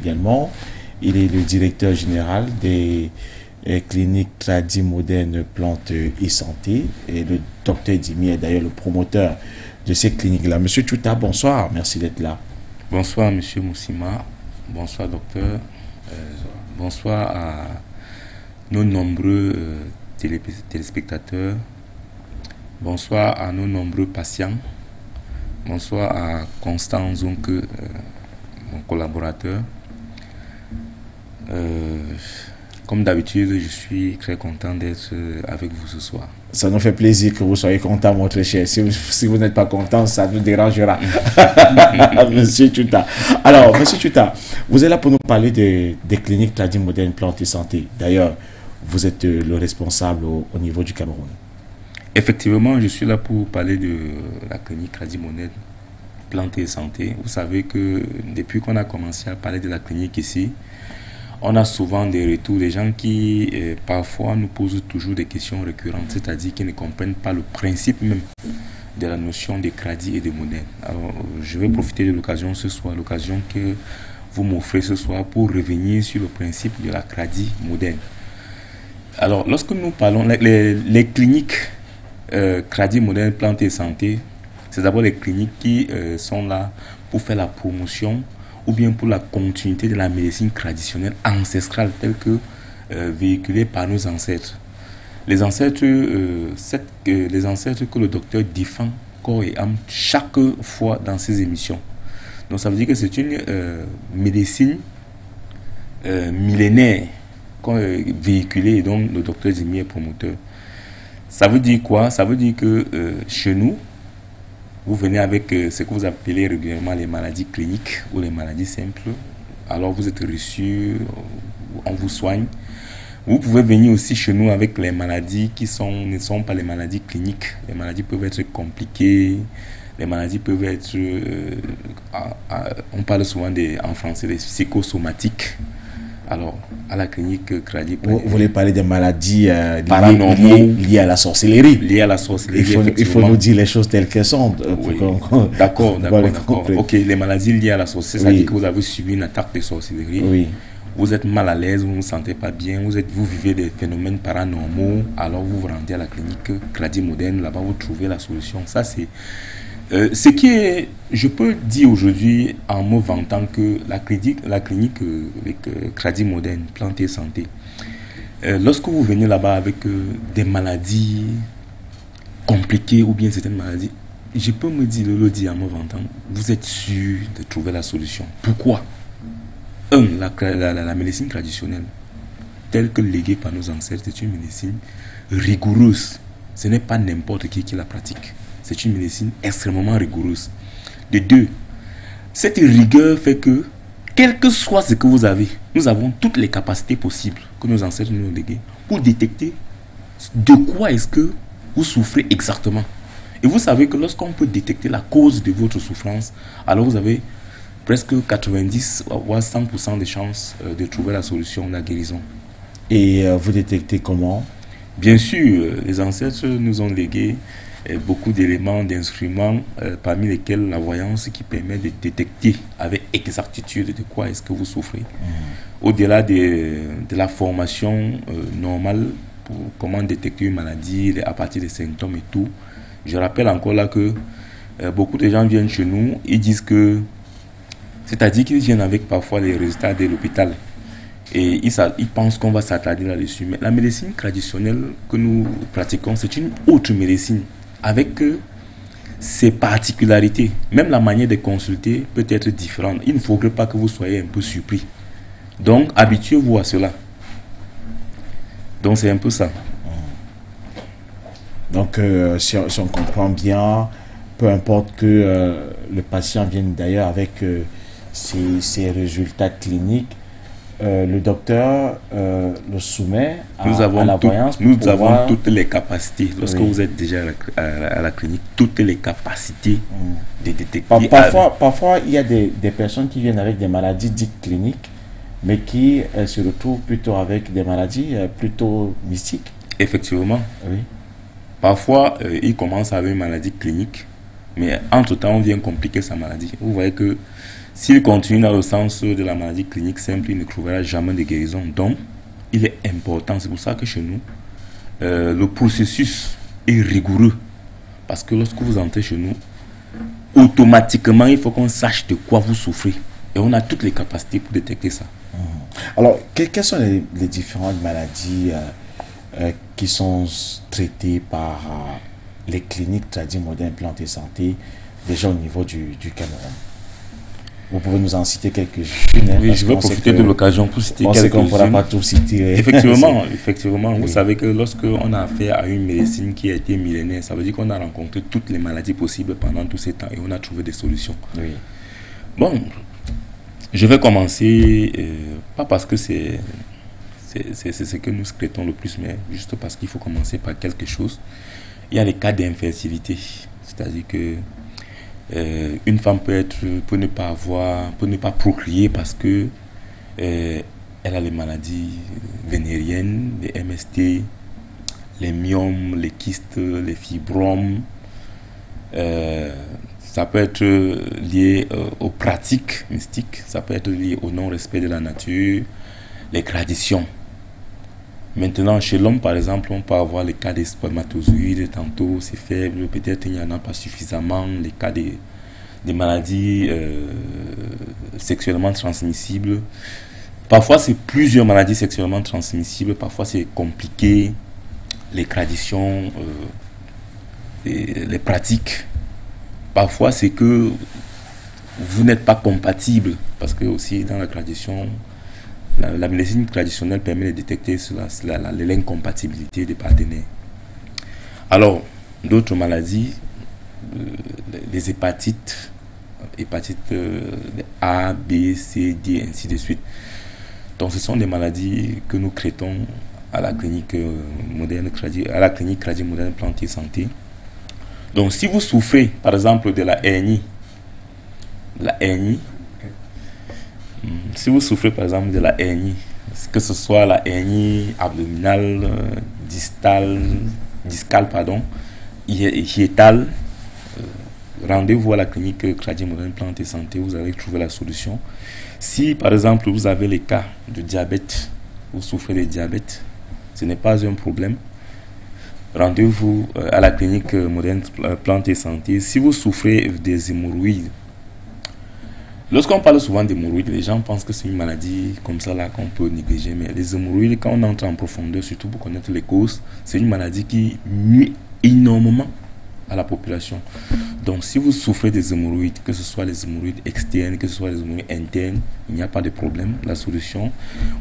également. Il est le directeur général des cliniques tradis modernes plantes et santé. Et le docteur Dimi est d'ailleurs le promoteur de ces cliniques-là. Monsieur Chouta, bonsoir. Merci d'être là. Bonsoir, monsieur Moussima. Bonsoir, docteur. Bonsoir à nos nombreux téléspectateurs. Bonsoir à nos nombreux patients. Bonsoir à Constant Zonke, mon collaborateur. Comme d'habitude, je suis très content d'être avec vous ce soir. Ça nous fait plaisir que vous soyez content, mon très cher. Si vous n'êtes pas content, ça nous dérangera. Monsieur Chouta. Alors, monsieur Chouta, vous êtes là pour nous parler des cliniques tradis modernes plantes et santé. D'ailleurs, vous êtes le responsable au niveau du Cameroun. Effectivement, je suis là pour parler de la clinique tradis moderne plantes et santé. Vous savez que depuis qu'on a commencé à parler de la clinique ici, on a souvent des retours des gens qui parfois nous posent toujours des questions récurrentes, c'est-à-dire qui ne comprennent pas le principe même de la notion de crédit et de moderne. Alors, je vais profiter de l'occasion ce soir, l'occasion que vous m'offrez ce soir pour revenir sur le principe de la crédit moderne. Alors, lorsque nous parlons, les cliniques crédit moderne plantes et santé, c'est d'abord les cliniques qui sont là pour faire la promotion ou bien pour la continuité de la médecine traditionnelle ancestrale telle que véhiculée par nos ancêtres. Les ancêtres que le docteur défend corps et âme chaque fois dans ses émissions. Donc ça veut dire que c'est une médecine millénaire véhiculée et dont le docteur Zimi est promoteur. Ça veut dire quoi? Ça veut dire que chez nous, vous venez avec ce que vous appelez régulièrement les maladies cliniques ou les maladies simples. Alors vous êtes reçu, on vous soigne. Vous pouvez venir aussi chez nous avec les maladies qui ne sont pas les maladies cliniques. Les maladies peuvent être compliquées. Les maladies peuvent être, on parle souvent en français des psychosomatiques. Alors, à la clinique Crédit. Vous voulez parler des maladies paranormales liées à la sorcellerie. Liées à la sorcellerie. Il faut nous dire les choses telles qu'elles sont. Oui. D'accord. Ok, les maladies liées à la sorcellerie, ça dit que vous avez subi une attaque de sorcellerie. Oui. Vous êtes mal à l'aise, vous ne vous sentez pas bien, vous vivez des phénomènes paranormaux, alors vous vous rendez à la clinique Crédit Moderne, là-bas vous trouvez la solution. Ça c'est ce qui est, je peux dire aujourd'hui en me vantant que la clinique Crédit Moderne, Plantes et Santé, lorsque vous venez là-bas avec des maladies compliquées ou bien certaines maladies, je peux le dire en me vantant, vous êtes sûr de trouver la solution. Pourquoi? La médecine traditionnelle, telle que léguée par nos ancêtres, c'est une médecine rigoureuse. Ce n'est pas n'importe qui la pratique. C'est une médecine extrêmement rigoureuse. De deux, cette rigueur fait que, quel que soit ce que vous avez, nous avons toutes les capacités possibles que nos ancêtres nous ont léguées pour détecter de quoi est-ce que vous souffrez exactement. Et vous savez que lorsqu'on peut détecter la cause de votre souffrance, alors vous avez presque 90 voire 100% de chances de trouver la solution, la guérison. Et vous détectez comment? Bien sûr, les ancêtres nous ont légué beaucoup d'éléments, d'instruments, parmi lesquels la voyance qui permet de détecter avec exactitude de quoi est-ce que vous souffrez. Au-delà de la formation normale pour comment détecter une maladie à partir des symptômes et tout, je rappelle encore là que beaucoup de gens viennent chez nous et disent que, c'est-à-dire qu'ils viennent avec parfois les résultats de l'hôpital. Et ils pensent qu'on va s'attarder là-dessus. Mais la médecine traditionnelle que nous pratiquons, c'est une autre médecine avec ses particularités. Même la manière de consulter peut être différente. Il ne faudrait pas que vous soyez un peu surpris. Donc, habituez-vous à cela. Donc, c'est un peu ça. Donc, si on comprend bien, peu importe que le patient vienne d'ailleurs avec ses résultats cliniques, le docteur le soumet à la voyance. Nous avons toutes les capacités. Lorsque vous êtes déjà à la clinique, toutes les capacités de détecter. Parfois, il y a des personnes qui viennent avec des maladies dites cliniques, mais qui se retrouvent plutôt avec des maladies plutôt mystiques. Effectivement. Oui. Parfois, il commence avec une maladie clinique, mais entre-temps, on vient compliquer sa maladie. Vous voyez que S'il continue dans le sens de la maladie clinique simple, il ne trouvera jamais de guérison. Donc, il est important, c'est pour ça que chez nous, le processus est rigoureux. Parce que lorsque vous entrez chez nous, automatiquement, il faut qu'on sache de quoi vous souffrez. Et on a toutes les capacités pour détecter ça. Alors, quelles sont les différentes maladies qui sont traitées par les cliniques traditionnelles modernes plantes et santé, déjà au niveau du Cameroun? Vous pouvez nous en citer quelques-unes. Oui, je vais profiter de l'occasion pour citer quelques-unes. On sait qu'on ne pourra pas tout citer. Effectivement, vous savez que lorsqu'on a affaire à une médecine qui a été millénaire, ça veut dire qu'on a rencontré toutes les maladies possibles pendant tous ces temps et on a trouvé des solutions. Oui. Bon, je vais commencer, pas parce que c'est ce que nous scrétons le plus, mais juste parce qu'il faut commencer par quelque chose. Il y a les cas d'infertilité, c'est-à-dire que une femme peut ne pas procréer parce que elle a les maladies vénériennes, les MST, les myomes, les kystes, les fibromes. Ça peut être lié aux pratiques mystiques, ça peut être lié au non-respect de la nature, les traditions. Maintenant, chez l'homme, par exemple, on peut avoir les cas des spermatozoïdes, tantôt c'est faible, peut-être il n'y en a pas suffisamment, les cas des maladies sexuellement transmissibles. Parfois, c'est plusieurs maladies sexuellement transmissibles, parfois c'est compliqué, les traditions, les pratiques. Parfois, c'est que vous n'êtes pas compatible, parce que aussi dans la tradition, la médecine traditionnelle permet de détecter l'incompatibilité des partenaires. Alors, d'autres maladies, les hépatites A, B, C, D, ainsi de suite. Donc, ce sont des maladies que nous traitons à la clinique moderne, moderne plantes et santé. Donc, si vous souffrez, par exemple, de la hernie, si vous souffrez par exemple de la hernie, que ce soit la hernie abdominale, discale, hiétale, rendez-vous à la clinique Crédit Moderne Plantes et Santé, vous allez trouver la solution. Si par exemple vous avez les cas de diabète, vous souffrez de diabète, ce n'est pas un problème. Rendez-vous à la clinique Moderne Plantes et Santé. Si vous souffrez des hémorroïdes, lorsqu'on parle souvent d'hémorroïdes, les gens pensent que c'est une maladie comme ça là qu'on peut négliger. Mais les hémorroïdes, quand on entre en profondeur, surtout pour connaître les causes, c'est une maladie qui nuit énormément à la population. Donc si vous souffrez des hémorroïdes, que ce soit les hémorroïdes externes, que ce soit les hémorroïdes internes, il n'y a pas de problème. La solution,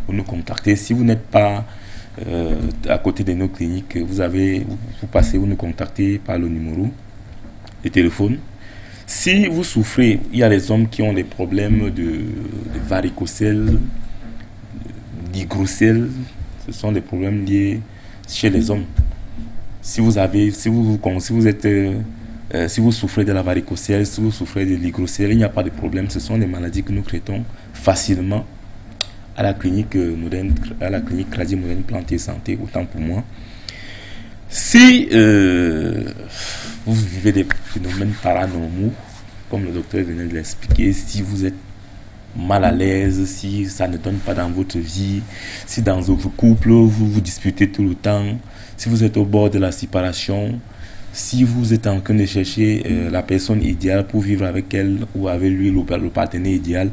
vous nous contactez. Si vous n'êtes pas à côté de nos cliniques, vous passez, vous nous contactez par le numéro de téléphone. Si vous souffrez, il y a les hommes qui ont des problèmes de varicocèle, d'hygrocèle, ce sont des problèmes liés chez les hommes. Si vous souffrez de la varicocèle, si vous souffrez de l'hygrocèle, il n'y a pas de problème. Ce sont des maladies que nous traitons facilement à la clinique moderne, à la clinique Crédit Moderne Plantes et Santé, autant pour moi. Si vous vivez des phénomènes paranormaux, comme le docteur venait de l'expliquer, si vous êtes mal à l'aise, si ça ne donne pas dans votre vie, si dans votre couple vous vous disputez tout le temps, si vous êtes au bord de la séparation, si vous êtes en train de chercher la personne idéale pour vivre avec elle ou avec lui, le partenaire idéal,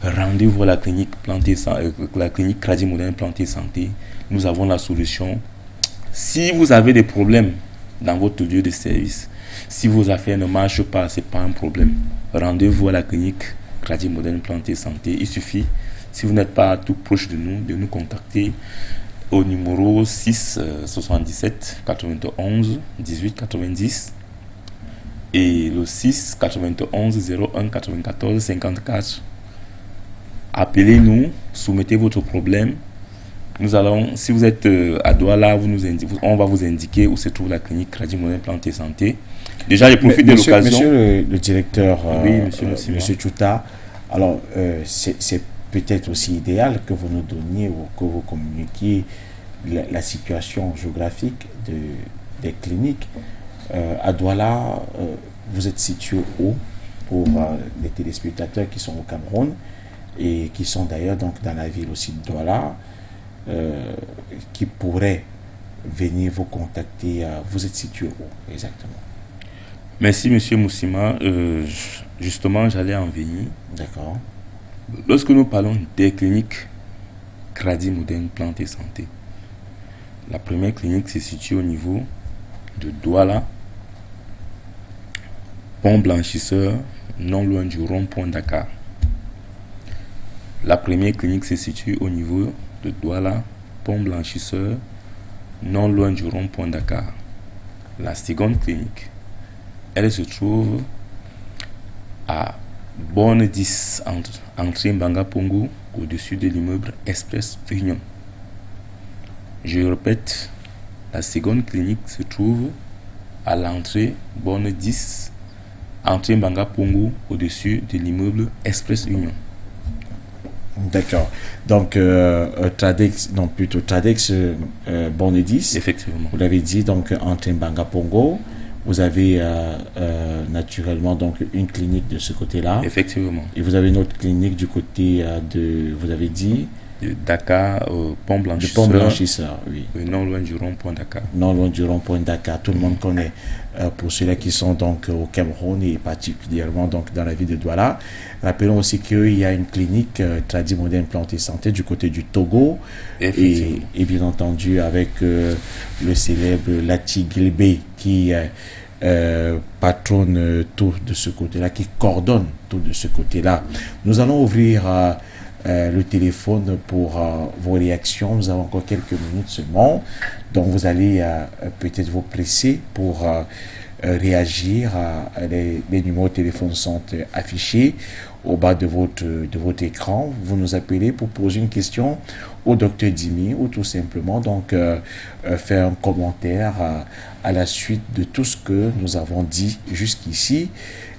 rendez-vous à la clinique Crédit Moderne Plantes et Santé. Nous avons la solution. Si vous avez des problèmes dans votre lieu de service, si vos affaires ne marchent pas, ce n'est pas un problème. Rendez-vous à la clinique Crédit Moderne Plantes et Santé. Il suffit, si vous n'êtes pas tout proche de nous contacter au numéro 6 77 91 18 90 et le 6 91 01 94 54. Appelez-nous, soumettez votre problème. Nous allons, si vous êtes à Douala, on va vous indiquer où se trouve la clinique Crédit Moderne Plantes et Santé. Déjà, je profite de l'occasion. Monsieur le directeur, oui, monsieur Chouta, alors c'est peut-être aussi idéal que vous nous donniez ou que vous communiquiez la situation géographique des cliniques. À Douala, vous êtes situé où? pour les téléspectateurs qui sont au Cameroun et qui sont d'ailleurs donc dans la ville aussi de Douala, qui pourraient venir vous contacter. Vous êtes situé où exactement? Merci, Monsieur Moussima. Justement, j'allais en venir. D'accord. Lorsque nous parlons des cliniques Kradi Moderne Plantes et Santé, la première clinique se situe au niveau de Douala, pont blanchisseur, non loin du rond-point Dakar. La première clinique se situe au niveau de Douala, pont blanchisseur, non loin du rond-point Dakar. La seconde clinique, elle se trouve à Borne 10, entrée Mbanga Pongo, au-dessus de l'immeuble Express Union. Je répète, la seconde clinique se trouve à l'entrée Borne 10, entrée Mbanga Pongo, au-dessus de l'immeuble Express Union. D'accord. Donc, Tradex, non plutôt Tradex Borne 10. Effectivement. Vous l'avez dit, donc, entrée Mbanga Pongo. Vous avez naturellement donc une clinique de ce côté-là. Effectivement. Et vous avez une autre clinique du côté de, vous avez dit, de Dakar, pont blanchisseur. De pont blanchisseur, oui. Non loin du rond-point Dakar. Non loin du rond-point Dakar. Tout le monde connaît. Pour ceux-là qui sont donc au Cameroun et particulièrement donc dans la ville de Douala. Rappelons aussi qu'il y a une clinique Tradi Moderne Plantes et Santé du côté du Togo. Et bien entendu avec le célèbre Lati Gilbé qui patronne tout de ce côté-là, qui coordonne tout de ce côté-là. Nous allons ouvrir le téléphone pour vos réactions. Nous avons encore quelques minutes seulement. Donc vous allez peut-être vous presser pour réagir. Les numéros de téléphone sont affichés au bas de votre écran. Vous nous appelez pour poser une question au docteur Dimi ou tout simplement donc faire un commentaire à la suite de tout ce que nous avons dit jusqu'ici.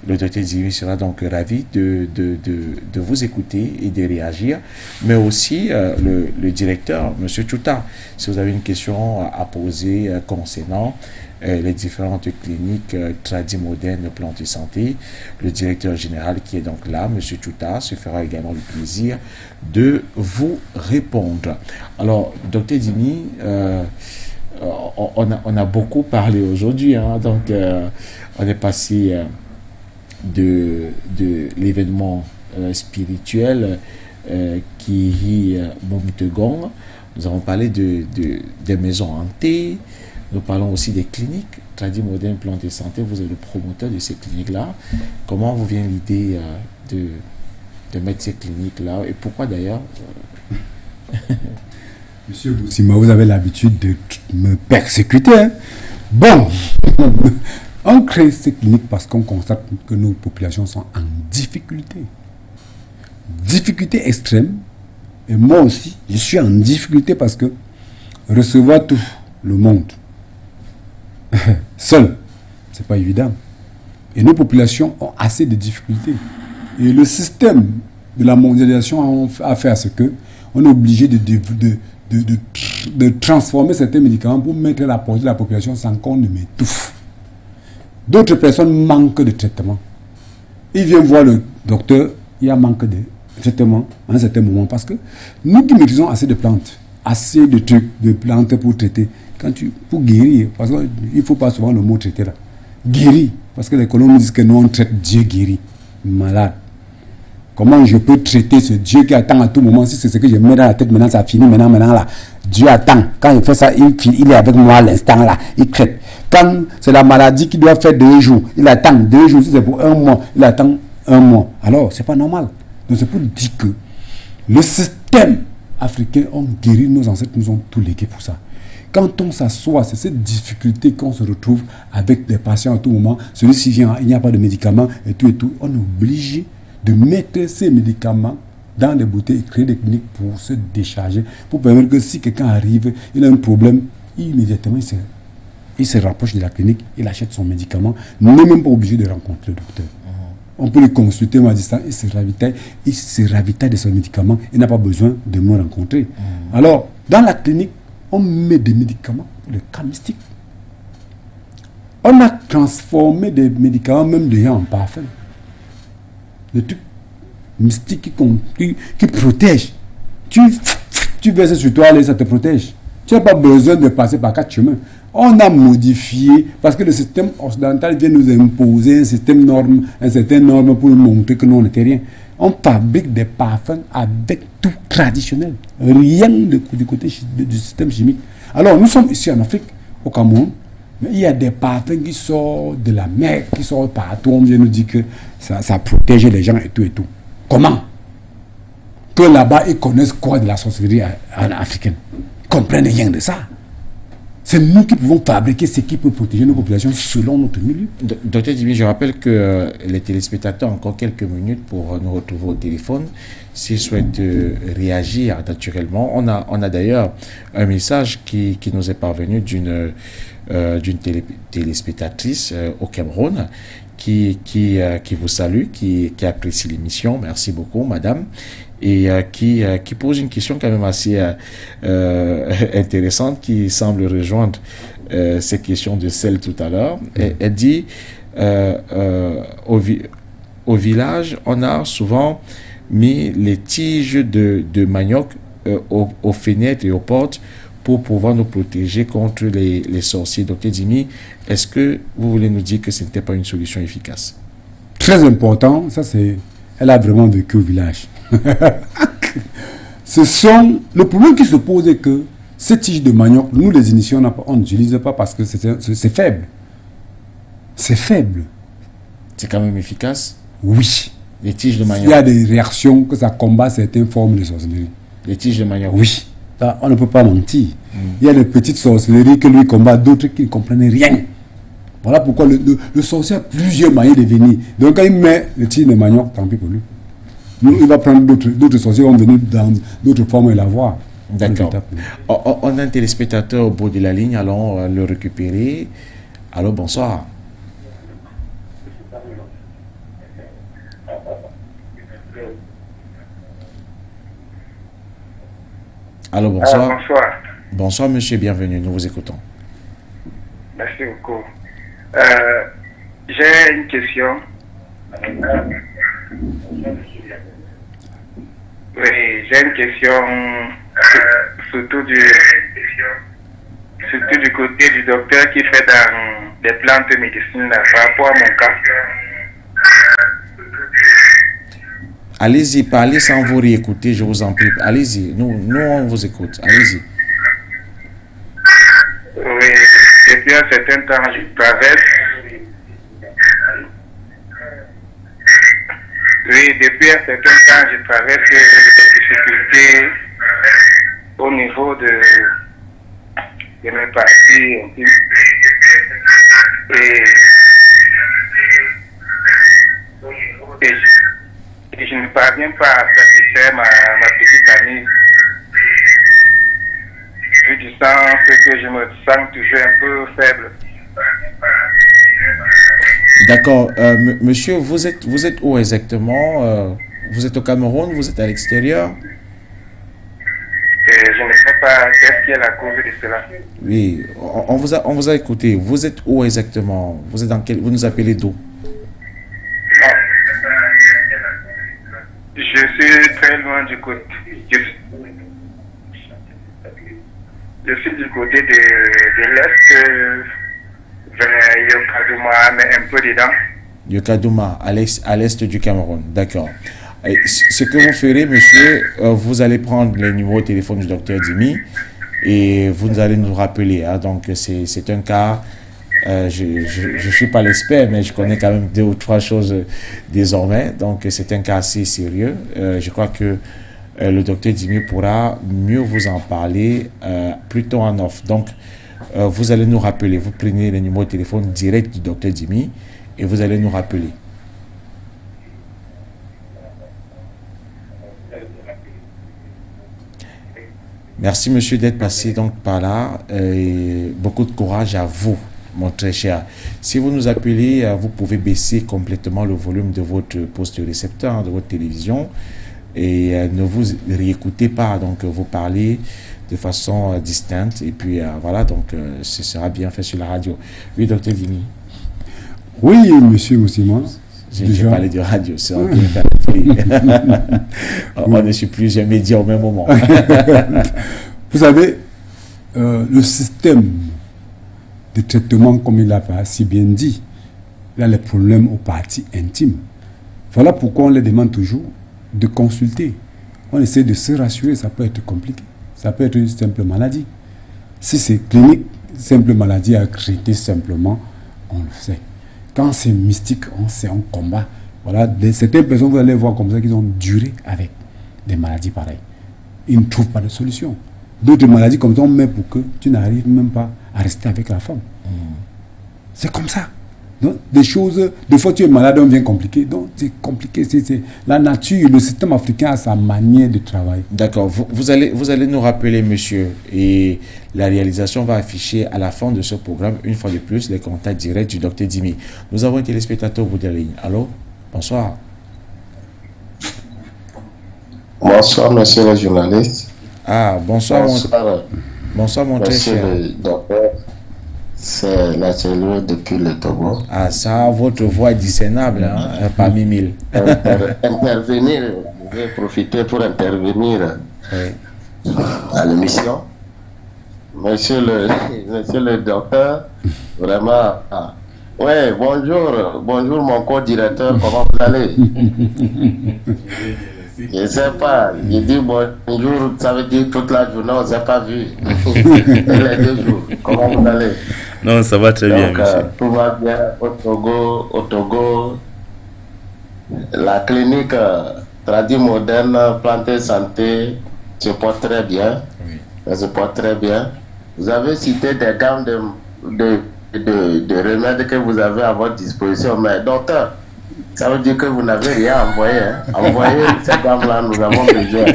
Le docteur Dimi sera donc ravi de vous écouter et de réagir, mais aussi le directeur, M. Chouta, si vous avez une question à poser concernant les différentes cliniques Tradi Moderne Plantes et Santé, le directeur général qui est donc là, M. Chouta, se fera également le plaisir de vous répondre. Alors, docteur Dimi, on a beaucoup parlé aujourd'hui, hein, donc on est passé de l'événement spirituel qui est Momtegon. Nous avons parlé des maisons hantées. Nous parlons aussi des cliniques Tradi Moderne Plantes et Santé. Vous êtes le promoteur de ces cliniques-là. Comment vous vient l'idée de mettre ces cliniques-là et pourquoi d'ailleurs Monsieur Boussima, vous avez l'habitude de me persécuter. Hein? Bon, on crée ces cliniques parce qu'on constate que nos populations sont en difficulté. Difficulté extrême. Et moi aussi, je suis en difficulté parce que recevoir tout le monde seul, c'est pas évident. Et nos populations ont assez de difficultés. Et le système de la mondialisation a fait à ce que on est obligé de transformer certains médicaments pour mettre à la portée de la population sans qu'on ne m'étouffe. D'autres personnes manquent de traitement. Ils viennent voir le docteur, il y a manque de traitement à un certain moment parce que nous qui maîtrisons assez de plantes, assez de trucs, de plantes pour traiter, pour guérir, parce qu'il ne faut pas souvent le mot traiter là. Guérir, parce que les colons disent que nous on traite Dieu guérit, malade. Comment je peux traiter ce Dieu qui attend à tout moment? Si c'est ce que je mets dans la tête, maintenant ça finit, maintenant là. Dieu attend. Quand il fait ça, il est avec moi à l'instant là. Il traite. Quand c'est la maladie qui doit faire 2 jours, il attend 2 jours. Si c'est pour 1 mois, il attend 1 mois. Alors, c'est pas normal. Donc c'est pour dire que le système africain, on guérit, nos ancêtres nous ont tout légué pour ça. Quand on s'assoit, c'est cette difficulté qu'on se retrouve avec des patients à tout moment. Celui-ci vient, il n'y a pas de médicaments et tout. On est obligé de mettre ces médicaments dans des bouteilles et créer des cliniques pour se décharger, pour permettre que si quelqu'un arrive, il a un problème, immédiatement il se rapproche de la clinique, il achète son médicament, n'est même pas obligé de rencontrer le docteur. On peut le consulter à distance, il se ravitaille de son médicament, il n'a pas besoin de me rencontrer. Alors, dans la clinique, on met des médicaments pour le cas mystique. On a transformé des médicaments, même déjà en parfum. des trucs mystiques qui protègent. Tu verses sur toi, ça te protège. Tu n'as pas besoin de passer par 4 chemins. On a modifié, parce que le système occidental vient nous imposer un certain norme pour nous montrer que nous, on n'était rien. On fabrique des parfums avec tout traditionnel. Rien du côté du système chimique. Alors, nous sommes ici en Afrique, au Cameroun, mais il y a des parfums qui sortent de la mer, qui sortent partout. On vient nous dire que ça protège les gens et tout et tout. Comment? Que là-bas, ils connaissent quoi de la sorcellerie africaine? Ils comprennent rien de ça. C'est nous qui pouvons fabriquer ce qui peut protéger nos populations selon notre milieu. Docteur Dimi, je rappelle que les téléspectateurs ont encore quelques minutes pour nous retrouver au téléphone. S'ils souhaitent réagir naturellement, on a d'ailleurs un message qui nous est parvenu d'une téléspectatrice au Cameroun qui vous salue, qui apprécie l'émission. Merci beaucoup, madame. Et qui pose une question quand même assez intéressante qui semble rejoindre ces questions de celle tout à l'heure. Elle dit au village, on a souvent mis les tiges de manioc aux fenêtres et aux portes pour pouvoir nous protéger contre les sorciers. Docteur Dimi, est-ce que vous voulez nous dire que ce n'était pas une solution efficace? Très important, ça c'est... Elle a vraiment vécu au village. Le problème qui se pose est que ces tiges de manioc, nous les initiés, on n'utilise pas parce que c'est faible. C'est faible. C'est quand même efficace? Oui. Les tiges de manioc. Il y a des réactions que ça combat certaines formes de sorcellerie. Les tiges de manioc? Oui. Ça, on ne peut pas mentir. Il y a des petites sorcelleries que lui combat, d'autres qui ne comprennent rien. Voilà pourquoi le sorcier a plusieurs manières de venir. Donc quand il met le tige de manioc, tant pis pour lui. Il va prendre d'autres sorciers qui vont venir dans d'autres formes et la voir. D'accord. On a un téléspectateur au bout de la ligne, allons le récupérer. Allô, bonsoir. Allô, bonsoir. Bonsoir. Bonsoir, monsieur, bienvenue, nous vous écoutons. Merci beaucoup. J'ai une question. Oui, j'ai une question surtout du côté du docteur qui fait dans des plantes médecines par rapport à mon cas. Allez-y, parlez sans vous réécouter, je vous en prie. Allez-y, nous on vous écoute. Allez-y. Oui, depuis un certain temps, je traverse. Oui, depuis un certain temps, je traverse des difficultés au niveau de mes parties intimes. Et je ne parviens pas à satisfaire ma petite amie. Vu du sens que je me sens toujours un peu faible. D'accord. Monsieur, vous êtes où exactement? Vous êtes au Cameroun? Vous êtes à l'extérieur? Je ne sais pas qu'est-ce qui est la cause de cela. Oui, on vous a écouté. Vous êtes où exactement? Vous êtes vous nous appelez d'où? Je suis très loin du côté. Je suis du côté de l'Est, vers Yokadouma, mais un peu dedans. Yokadouma, à l'Est du Cameroun. D'accord. Ce que vous ferez, monsieur, vous allez prendre les numéros de téléphone du docteur Dimi et vous allez nous rappeler. Hein. Donc, c'est un cas... je ne suis pas l'expert, mais je connais quand même 2 ou 3 choses désormais. Donc, c'est un cas assez sérieux. Je crois que le docteur Dimi pourra mieux vous en parler plutôt en off. Donc, vous allez nous rappeler. Vous prenez le numéro de téléphone direct du docteur Dimi et vous allez nous rappeler. Merci, monsieur, d'être passé donc par là. Et beaucoup de courage à vous, mon très cher. Si vous nous appelez, vous pouvez baisser complètement le volume de votre poste récepteur, de votre télévision, et ne vous réécoutez pas. Donc, vous parlez de façon distincte, et puis voilà, donc ce sera bien fait sur la radio. Oui, docteur Dimi. Oui, monsieur Moussima. J'ai parlé de radio, c'est en on ne suit plus un média au même moment. Vous savez, le système de traitement, comme il a si bien dit, il a les problèmes aux parties intimes. Voilà pourquoi on les demande toujours de consulter. On essaie de se rassurer, ça peut être compliqué. Ça peut être une simple maladie. Si c'est clinique, simple maladie à traiter simplement, on le sait. Quand c'est mystique, c'est un combat. Voilà, certaines personnes, vous allez voir comme ça, qu'ils ont duré avec des maladies pareilles. Ils ne trouvent pas de solution. D'autres maladies comme ça, on met pour que tu n'arrives même pas à rester avec la femme. C'est comme ça. Donc, des choses, des fois tu es malade, on vient compliqué. Donc c'est compliqué. C'est la nature, le système africain a sa manière de travailler. D'accord. Vous allez nous rappeler, monsieur, et la réalisation va afficher à la fin de ce programme, une fois de plus, les contacts directs du docteur Dimi. Nous avons un téléspectateur au bout de la ligne. Allô? Bonsoir. Bonsoir, monsieur le journaliste. Ah, bonsoir, bonsoir mon très cher. Monsieur le docteur, c'est la cellule depuis le Togo. Ah, ça, votre voix est discernable, hein, parmi mille. Intervenir, je vais profiter pour intervenir à l'émission. Monsieur le docteur, vraiment. Ouais, bonjour mon co-directeur, comment vous allez? Je ne sais pas, je dis bonjour, ça veut dire toute la journée, on ne s'est pas vu. Les 2 jours, comment vous allez? Non, ça va très bien, monsieur. Tout va bien au Togo. La clinique tradie moderne, Planté Santé, se porte très bien. Oui. Elle se porte très bien. Vous avez cité des gammes de remèdes que vous avez à votre disposition, mais docteur, ça veut dire que vous n'avez rien envoyé. Hein. Envoyez ces gammes-là, nous avons besoin.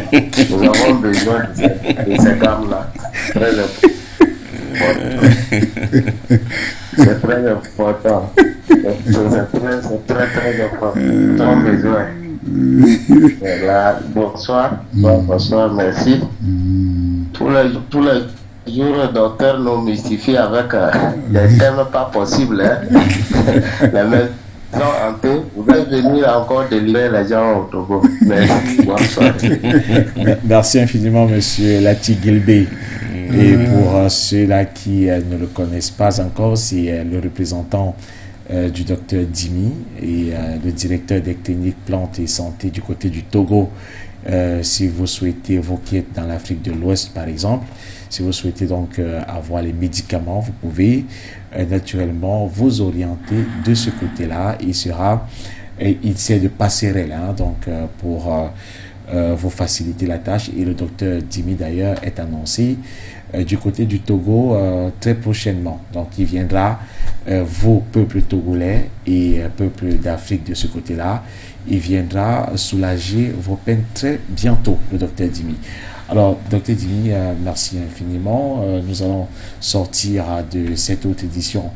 Nous avons besoin de ces gammes-là. Très important. C'est très important. C'est très important. Nous avons besoin. Là, bonsoir, merci. Tous les jours, le docteur nous mystifie avec des thèmes pas possibles. Hein. Les maisons hantées, vous allez venir encore délivrer les gens au Togo. Merci, bonsoir. Merci infiniment, monsieur Lati Gilbey. Et pour ceux-là qui ne le connaissent pas encore, c'est le représentant du docteur Dimi et le directeur des cliniques plantes et santé du côté du Togo. Si vous souhaitez, vous qui êtes dans l'Afrique de l'Ouest par exemple, si vous souhaitez donc avoir les médicaments, vous pouvez naturellement vous orienter de ce côté-là. Il sert de passerelle donc pour vous faciliter la tâche. Et le docteur Dimi d'ailleurs est annoncé du côté du Togo très prochainement. Donc il viendra, vos peuples togolais et peuples d'Afrique de ce côté-là, il viendra soulager vos peines très bientôt, le docteur Dimi. Alors, docteur Dimi, merci infiniment. Nous allons sortir de cette autre édition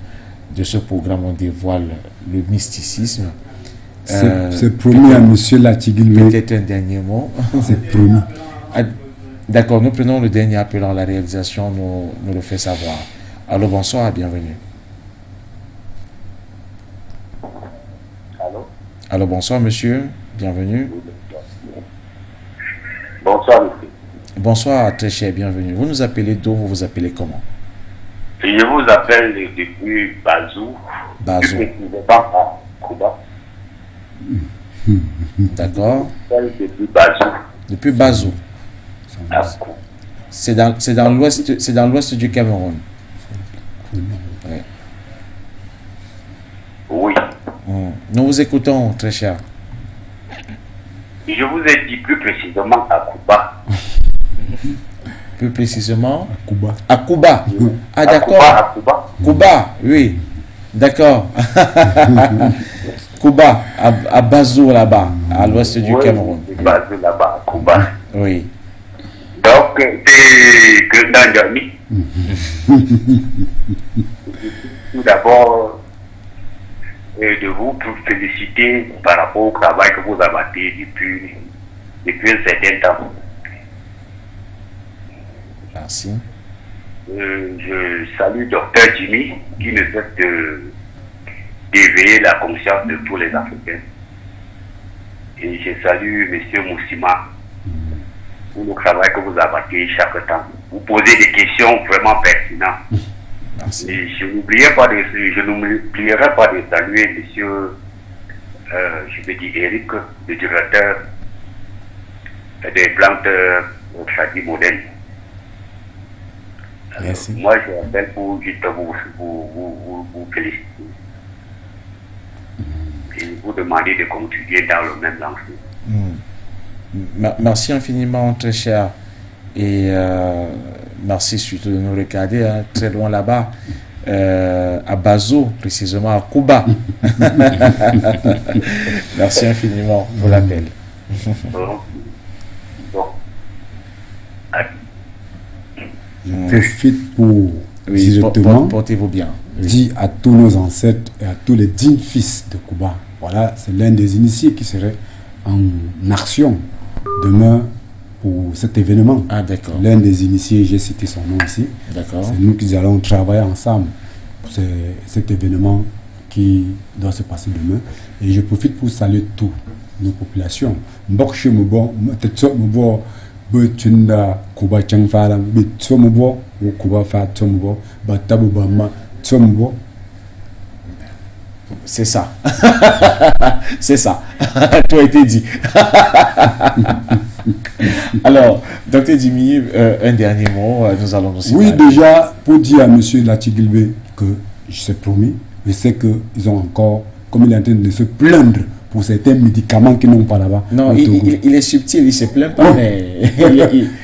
de ce programme. On dévoile le mysticisme. C'est promis à monsieur Latigilwe. Peut-être un dernier mot. C'est promis. D'accord, nous prenons le dernier appel. La réalisation nous le fait savoir. Allô, bonsoir, bienvenue. Allô, bonsoir, monsieur. Bienvenue. Bonsoir, monsieur. Bonsoir, très cher, bienvenue. Vous nous appelez d'où? Vous vous appelez comment? Je vous appelle depuis Bazou. Bazou. À Cuba. D'accord. Depuis Bazou. Depuis Bazou. À C'est dans l'ouest du Cameroun. Oui. Oui. Nous vous écoutons, très cher. Je vous ai dit plus précisément à Cuba. Plus précisément à Cuba. À Cuba. Ah, d'accord. À Cuba. Cuba, oui. D'accord. Cuba, à Bazou là-bas, à l'ouest du Cameroun. Bazou là-bas, à Cuba. Oui. Donc, c'est Grendan Jami. Tout d'abord, de vous féliciter par rapport au travail que vous abattez depuis un certain temps. Merci. Je salue Dr Jimmy qui ne cesse d'éveiller la conscience de tous les Africains. Et je salue M. Moussima pour le travail que vous abattez chaque temps. Vous posez des questions vraiment pertinentes. Merci. Et je n'oublierai pas de saluer M. Je vais dire Eric, le directeur des plantes traditionnelles modernes. Merci. Moi, je appelle pour juste vous féliciter et vous demander de continuer dans le même lancement. Merci infiniment, très cher. Et merci surtout de nous regarder hein, très loin là-bas, à Bazo, précisément à Cuba. Merci infiniment pour l'appel. Je profite pour Oui, directement portez-vous bien. Oui. dire à tous nos ancêtres et à tous les dignes fils de Cuba, voilà, c'est l'un des initiés qui serait en action demain pour cet événement. Ah, d'accord. L'un des initiés, j'ai cité son nom ici. D'accord. C'est nous qui allons travailler ensemble pour cet événement qui doit se passer demain. Et je profite pour saluer toutes nos populations. Mbokche Mubo, Tetso Mubo, Butunda, Kuba Changfala, Bitso Mubo, Kuba Fat Tombo, Batabu Bama, Tombo. C'est ça. C'est ça. Tout a été dit. Alors, Dr Jimmy, un dernier mot, nous allons aussi Oui, parler. déjà, pour dire à M. Latigilbe que je sais promis, je sais qu'ils ont encore, comme il est en train de se plaindre pour certains médicaments qui n'ont pas là-bas. Non, il est subtil, il se plaint pas, Oh. mais...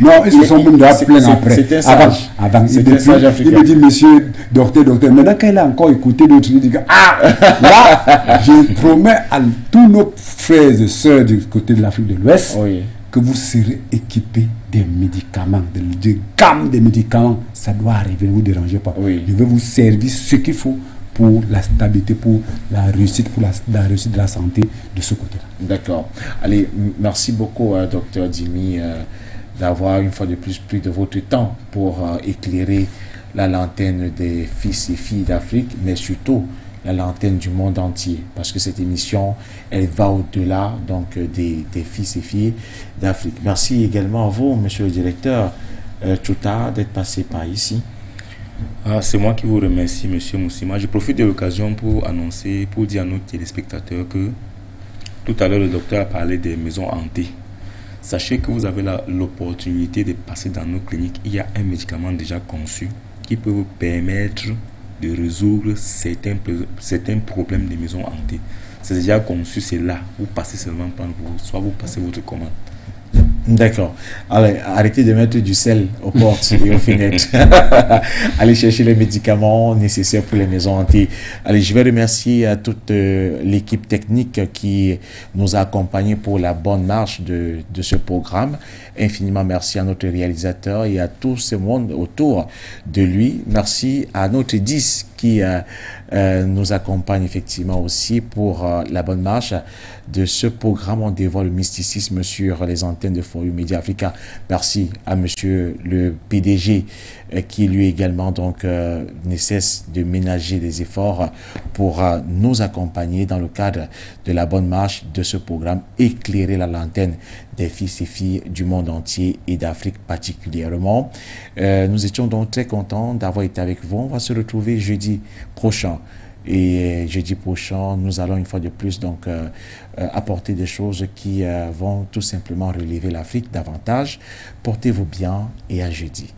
Non, ils se sont même déjà plaints après. C'est un sage. Avant, C'est il un sage il africain. me dit, monsieur, docteur. Maintenant qu'il a encore écouté d'autres, il dit, ah, là, je promets à tous nos frères et sœurs du côté de l'Afrique de l'Ouest Oui. que vous serez équipés des médicaments, de gamme de médicaments. Ça doit arriver, ne vous dérangez pas. Oui. Je vais vous servir ce qu'il faut pour la stabilité, pour la réussite, pour la réussite de la santé de ce côté-là. D'accord. Allez, merci beaucoup, Dr Jimmy, d'avoir une fois de plus pris de votre temps pour éclairer la lanterne des fils et filles d'Afrique, mais surtout la lanterne du monde entier, parce que cette émission, elle va au-delà donc des fils et filles d'Afrique. Merci également à vous, monsieur le directeur Chouta, d'être passé par ici. Ah, c'est moi qui vous remercie, monsieur Moussima. Je profite de l'occasion pour annoncer, pour dire à nos téléspectateurs que tout à l'heure, le docteur a parlé des maisons hantées. Sachez que vous avez l'opportunité de passer dans nos cliniques. Il y a un médicament déjà conçu qui peut vous permettre de résoudre certains problèmes des maisons hantées. C'est déjà conçu, c'est là. Vous passez seulement prendre soit vous passez votre commande. D'accord. Allez, arrêtez de mettre du sel aux portes et aux fenêtres. Allez chercher les médicaments nécessaires pour les maisons hantées. Allez, je vais remercier à toute l'équipe technique qui nous a accompagnés pour la bonne marche de ce programme. Infiniment merci à notre réalisateur et à tout ce monde autour de lui. Merci à notre 10 qui nous accompagne effectivement aussi pour la bonne marche de ce programme. On dévoile le mysticisme sur les antennes de For You Media Africa. Merci à monsieur le PDG qui lui également donc ne cesse de ménager des efforts pour nous accompagner dans le cadre de la bonne marche de ce programme, éclairer la lanterne des fils et filles du monde entier et d'Afrique particulièrement. Nous étions donc très contents d'avoir été avec vous. On va se retrouver jeudi prochain. Et jeudi prochain, nous allons une fois de plus donc apporter des choses qui vont tout simplement relever l'Afrique davantage. Portez-vous bien et à jeudi.